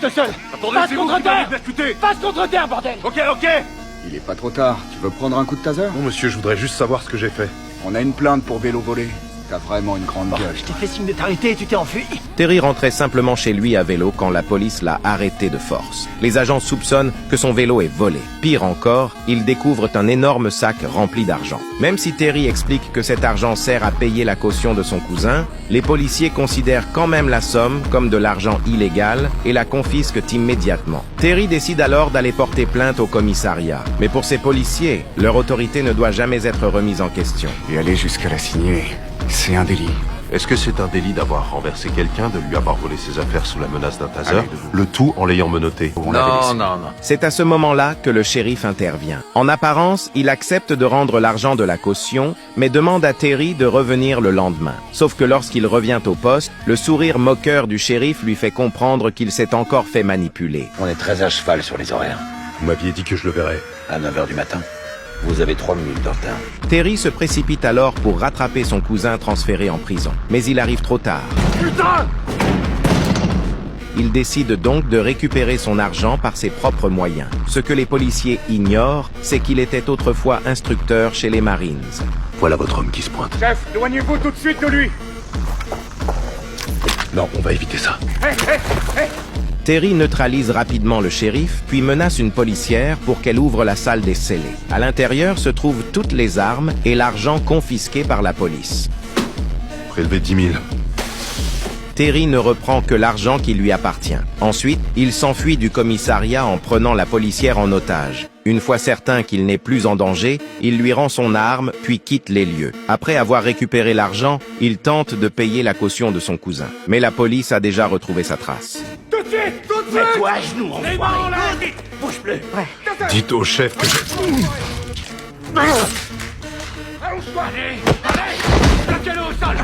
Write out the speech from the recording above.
reste seul. Attendez, Face c'est vous contre qui m'avez terre. percuté. Face contre terre, bordel. Ok, ok. Il est pas trop tard. Tu veux prendre un coup de taser? Non, monsieur, je voudrais juste savoir ce que j'ai fait. On a une plainte pour vélo volé. T'as vraiment une grande gueule. Je t'ai fait signe de t'arrêter et tu t'es enfui. Terry rentrait simplement chez lui à vélo quand la police l'a arrêté de force. Les agents soupçonnent que son vélo est volé. Pire encore, ils découvrent un énorme sac rempli d'argent. Même si Terry explique que cet argent sert à payer la caution de son cousin, les policiers considèrent quand même la somme comme de l'argent illégal et la confisquent immédiatement. Terry décide alors d'aller porter plainte au commissariat. Mais pour ces policiers, leur autorité ne doit jamais être remise en question. Et aller jusqu'à la signer, c'est un délit. Est-ce que c'est un délit d'avoir renversé quelqu'un, de lui avoir volé ses affaires sous la menace d'un taser, Allez, debout. le tout en l'ayant menotté? On l'avait laissé. non. C'est à ce moment-là que le shérif intervient. En apparence, il accepte de rendre l'argent de la caution, mais demande à Terry de revenir le lendemain. Sauf que lorsqu'il revient au poste, le sourire moqueur du shérif lui fait comprendre qu'il s'est encore fait manipuler. On est très à cheval sur les horaires. Vous m'aviez dit que je le verrais. À 9h du matin. Vous avez 3 minutes de retard. Terry se précipite alors pour rattraper son cousin transféré en prison. Mais il arrive trop tard. Putain! Il décide donc de récupérer son argent par ses propres moyens. Ce que les policiers ignorent, c'est qu'il était autrefois instructeur chez les Marines. Voilà votre homme qui se pointe. Chef, éloignez-vous tout de suite de lui. Non, on va éviter ça. Terry neutralise rapidement le shérif, puis menace une policière pour qu'elle ouvre la salle des scellés. À l'intérieur se trouvent toutes les armes et l'argent confisqué par la police. Prélevez 10 000. Terry ne reprend que l'argent qui lui appartient. Ensuite, il s'enfuit du commissariat en prenant la policière en otage. Une fois certain qu'il n'est plus en danger, il lui rend son arme, puis quitte les lieux. Après avoir récupéré l'argent, il tente de payer la caution de son cousin. Mais la police a déjà retrouvé sa trace. Tout de suite! Tout de suite! Mets-toi à genoux, C'est bon, enfoiré. là! Bouge plus. Dites au chef que Allons-y! Allez! Allez! Plaquez-le au sol!